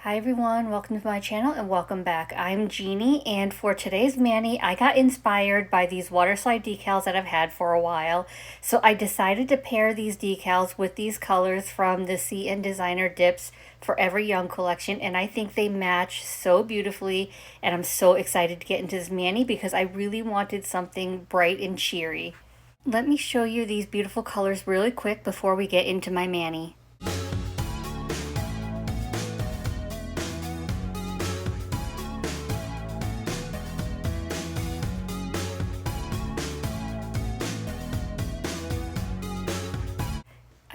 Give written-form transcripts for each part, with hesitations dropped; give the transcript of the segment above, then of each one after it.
Hi everyone, welcome to my channel and welcome back. I'm Jeannie, and for today's mani, I got inspired by these Waterslide decals that I've had for a while. So I decided to pair these decals with these colors from the CN Designer Dips Forever Young collection, and I think they match so beautifully, and I'm so excited to get into this mani because I really wanted something bright and cheery. Let me show you these beautiful colors really quick before we get into my mani.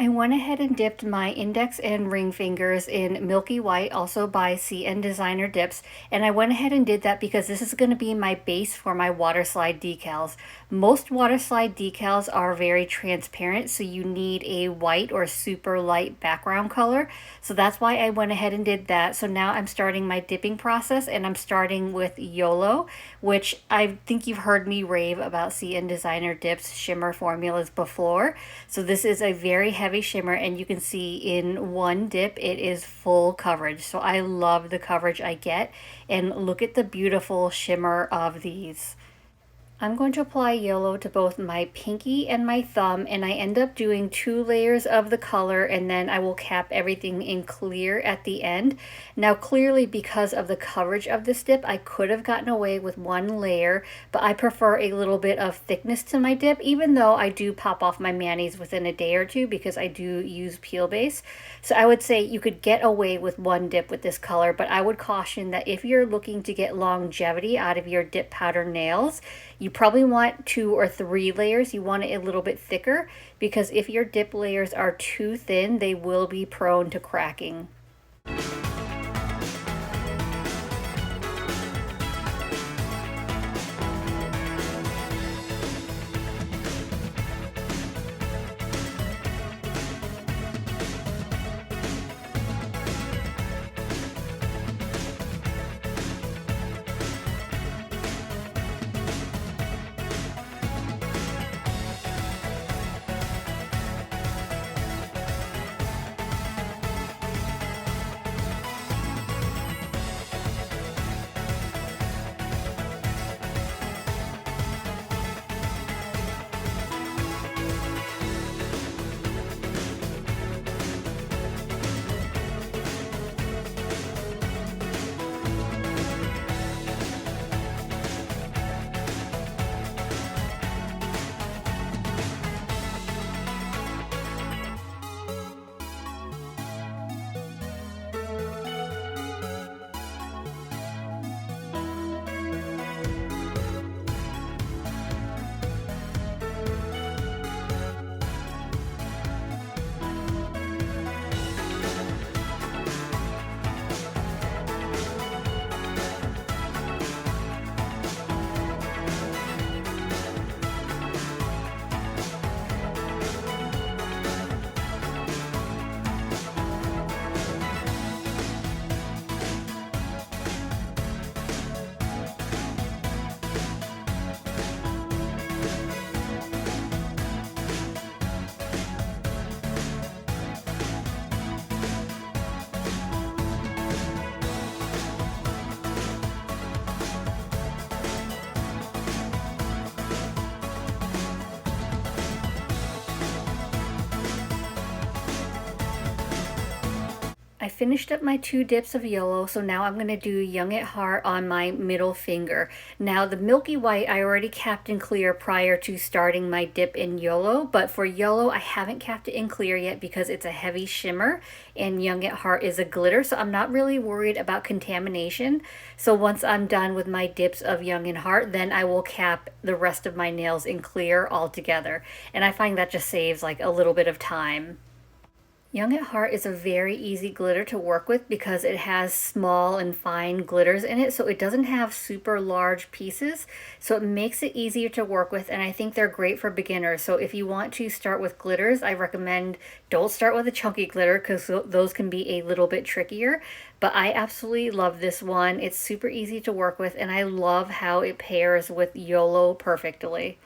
I went ahead and dipped my index and ring fingers in Milky White, also by CN Designer Dips, and I went ahead and did that because this is going to be my base for my Waterslide decals. Most Waterslide decals are very transparent, so you need a white or super light background color, so that's why I went ahead and did that. So now I'm starting my dipping process, and I'm starting with Yolo, which I think you've heard me rave about CN Designer Dips shimmer formulas before. So this is a very heavy shimmer, and you can see in one dip it is full coverage, so I love the coverage I get, and look at the beautiful shimmer of these. I'm going to apply Yolo to both my pinky and my thumb, and I end up doing 2 layers of the color, and then I will cap everything in clear at the end. Now clearly, because of the coverage of this dip, I could have gotten away with 1 layer, but I prefer a little bit of thickness to my dip, even though I do pop off my manis within a day or two because I do use peel base. So I would say you could get away with 1 dip with this color, but I would caution that if you're looking to get longevity out of your dip powder nails, you probably want 2 or 3 layers. You want it a little bit thicker, because if your dip layers are too thin, they will be prone to cracking. I finished up my 2 dips of Yolo, so now I'm going to do Young at Heart on my middle finger. Now the Milky White I already capped in clear prior to starting my dip in Yolo, but for Yolo I haven't capped it in clear yet because it's a heavy shimmer and Young at Heart is a glitter, so I'm not really worried about contamination. So once I'm done with my dips of Young at Heart, then I will cap the rest of my nails in clear altogether, and I find that just saves like a little bit of time. Young at Heart is a very easy glitter to work with because it has small and fine glitters in it, so it doesn't have super large pieces, so it makes it easier to work with, and I think they're great for beginners. So if you want to start with glitters, I recommend don't start with a chunky glitter because those can be a little bit trickier, but I absolutely love this one. It's super easy to work with, and I love how it pairs with Yolo perfectly.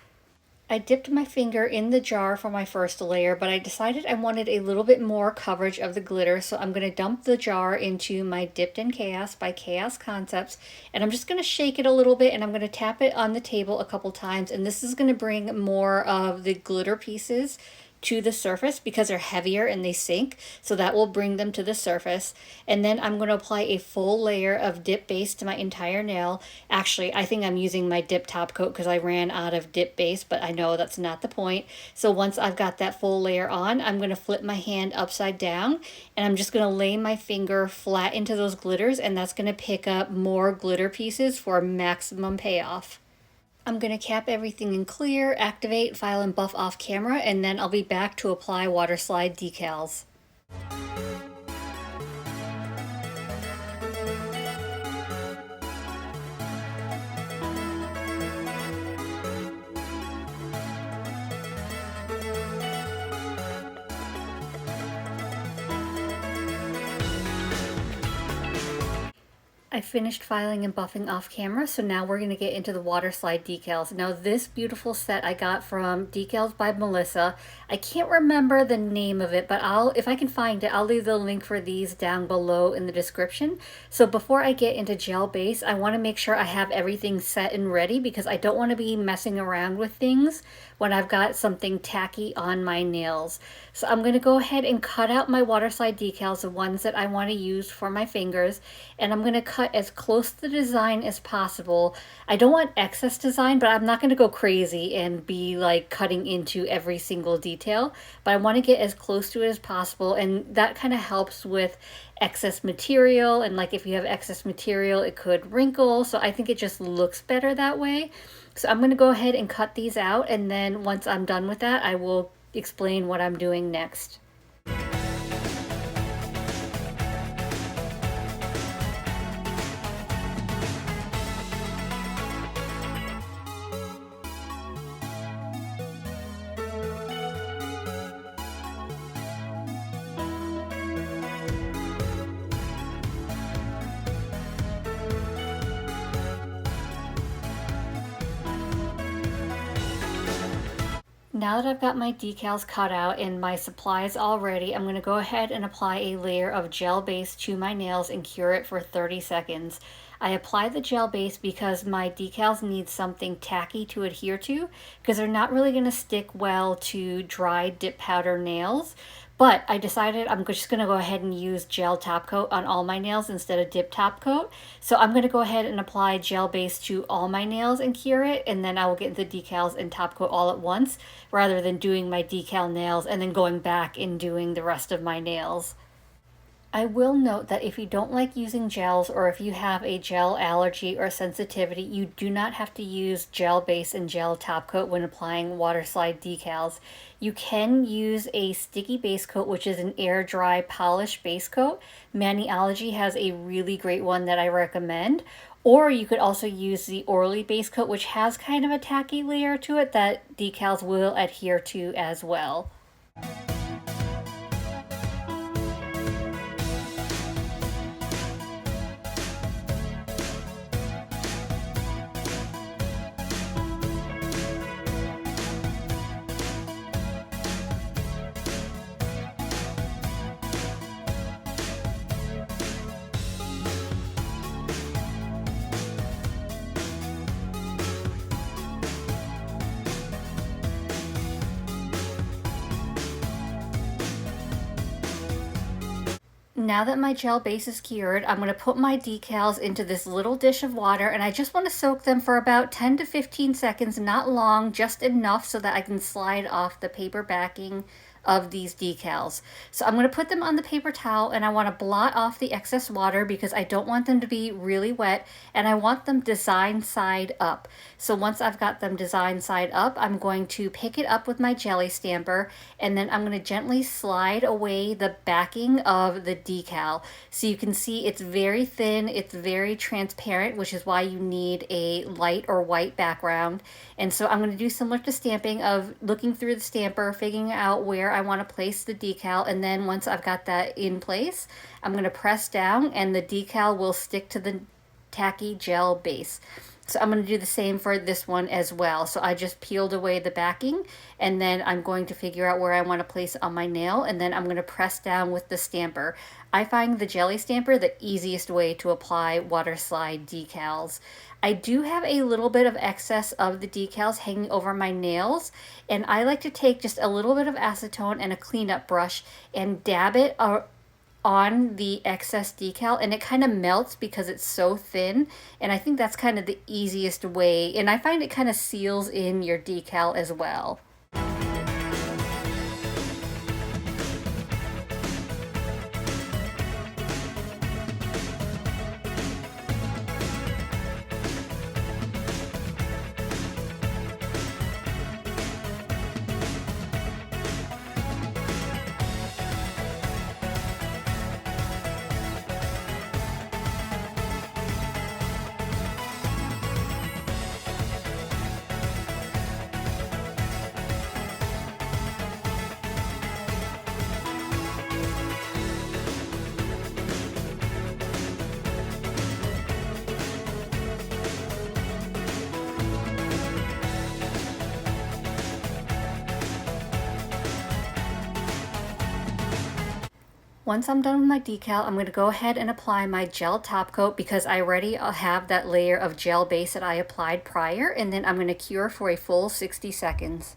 I dipped my finger in the jar for my first layer, but I decided I wanted a little bit more coverage of the glitter, so I'm going to dump the jar into my Dipped in Chaos by Chaos Concepts, and I'm just going to shake it a little bit, and I'm going to tap it on the table a couple times, and this is going to bring more of the glitter pieces to the surface because they're heavier and they sink, so that will bring them to the surface. And then I'm going to apply a full layer of dip base to my entire nail. Actually, I think I'm using my dip top coat because I ran out of dip base, but I know that's not the point. So once I've got that full layer on, I'm going to flip my hand upside down, and I'm just going to lay my finger flat into those glitters, and that's going to pick up more glitter pieces for maximum payoff. I'm going to cap everything in clear, activate, file, and buff off camera, and then I'll be back to apply Waterslide decals. I finished filing and buffing off camera, so now we're going to get into the Waterslide decals. Now this beautiful set I got from Decals by Melissa. I can't remember the name of it, but if I can find it, I'll leave the link for these down below in the description. So before I get into gel base, I want to make sure I have everything set and ready because I don't want to be messing around with things when I've got something tacky on my nails. So I'm going to go ahead and cut out my Waterslide decals, the ones that I want to use for my fingers, and I'm going to cut as close to the design as possible. I don't want excess design, but I'm not going to go crazy and be like cutting into every single detail, but I want to get as close to it as possible, and that kind of helps with excess material, and like if you have excess material it could wrinkle, so I think it just looks better that way. So I'm going to go ahead and cut these out, and then once I'm done with that I will explain what I'm doing next. Now that I've got my decals cut out and my supplies all ready, I'm going to go ahead and apply a layer of gel base to my nails and cure it for 30 seconds. I apply the gel base because my decals need something tacky to adhere to because they're not really going to stick well to dry dip powder nails. But I decided I'm just going to go ahead and use gel top coat on all my nails instead of dip top coat. So I'm going to go ahead and apply gel base to all my nails and cure it, and then I will get the decals and top coat all at once rather than doing my decal nails and then going back and doing the rest of my nails. I will note that if you don't like using gels, or if you have a gel allergy or sensitivity, you do not have to use gel base and gel top coat when applying Waterslide decals. You can use a sticky base coat, which is an air dry polish base coat. Maniology has a really great one that I recommend. Or you could also use the Orly base coat, which has kind of a tacky layer to it that decals will adhere to as well. Now that my gel base is cured, I'm going to put my decals into this little dish of water, and I just want to soak them for about 10 to 15 seconds, not long, just enough so that I can slide off the paper backing of these decals. So I'm going to put them on the paper towel, and I want to blot off the excess water because I don't want them to be really wet, and I want them design side up. So once I've got them design side up, I'm going to pick it up with my jelly stamper, and then I'm going to gently slide away the backing of the decal. So you can see it's very thin, it's very transparent, which is why you need a light or white background. And so I'm going to do similar to stamping, of looking through the stamper, figuring out where I want to place the decal, and then once I've got that in place, I'm going to press down and the decal will stick to the tacky gel base. So I'm going to do the same for this one as well. So I just peeled away the backing, and then I'm going to figure out where I want to place it on my nail, and then I'm going to press down with the stamper. I find the jelly stamper the easiest way to apply Waterslide decals. I do have a little bit of excess of the decals hanging over my nails, and I like to take just a little bit of acetone and a cleanup brush and dab it on the excess decal, and it kind of melts because it's so thin, and I think that's kind of the easiest way, and I find it kind of seals in your decal as well. Once I'm done with my decal, I'm going to go ahead and apply my gel top coat because I already have that layer of gel base that I applied prior, and then I'm going to cure for a full 60 seconds.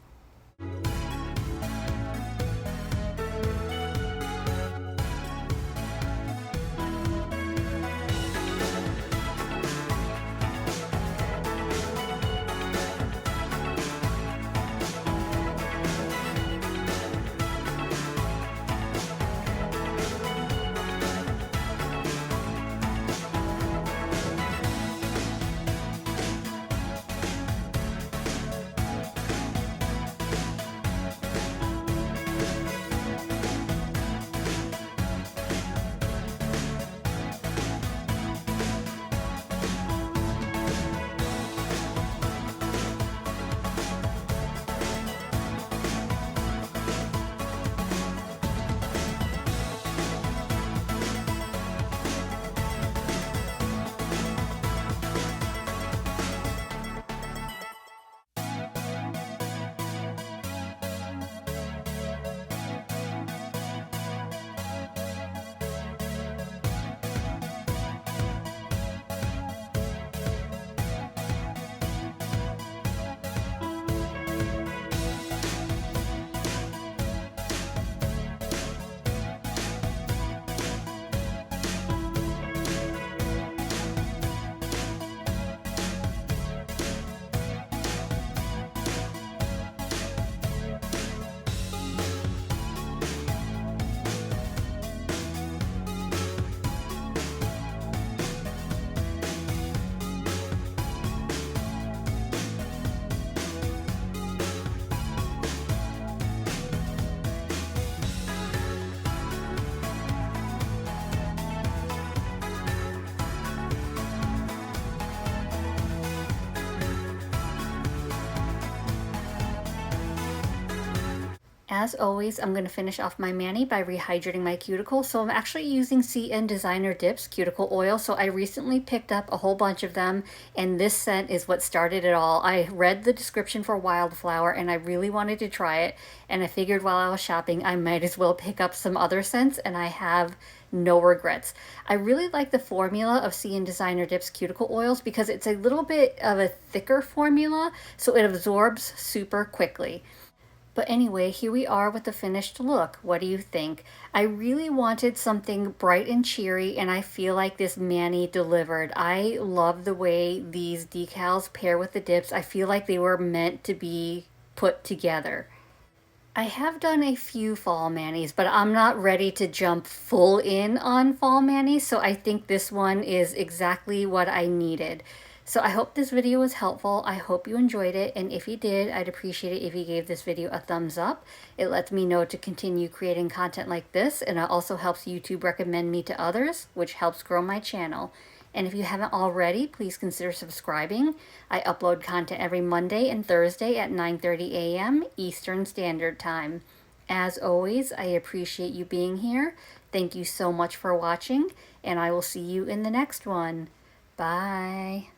As always, I'm going to finish off my mani by rehydrating my cuticle. So I'm actually using CN Designer Dips Cuticle Oil. So I recently picked up a whole bunch of them, and this scent is what started it all. I read the description for Wildflower, and I really wanted to try it. And I figured while I was shopping, I might as well pick up some other scents, and I have no regrets. I really like the formula of CN Designer Dips Cuticle Oils because it's a little bit of a thicker formula, so it absorbs super quickly. But anyway, here we are with the finished look. What do you think? I really wanted something bright and cheery, and I feel like this mani delivered. I love the way these decals pair with the dips. I feel like they were meant to be put together. I have done a few fall manis, but I'm not ready to jump full in on fall manis, so I think this one is exactly what I needed. So I hope this video was helpful. I hope you enjoyed it, and if you did, I'd appreciate it if you gave this video a thumbs up. It lets me know to continue creating content like this, and it also helps YouTube recommend me to others, which helps grow my channel. And if you haven't already, please consider subscribing. I upload content every Monday and Thursday at 9:30 a.m. Eastern Standard Time. As always, I appreciate you being here. Thank you so much for watching, and I will see you in the next one. Bye.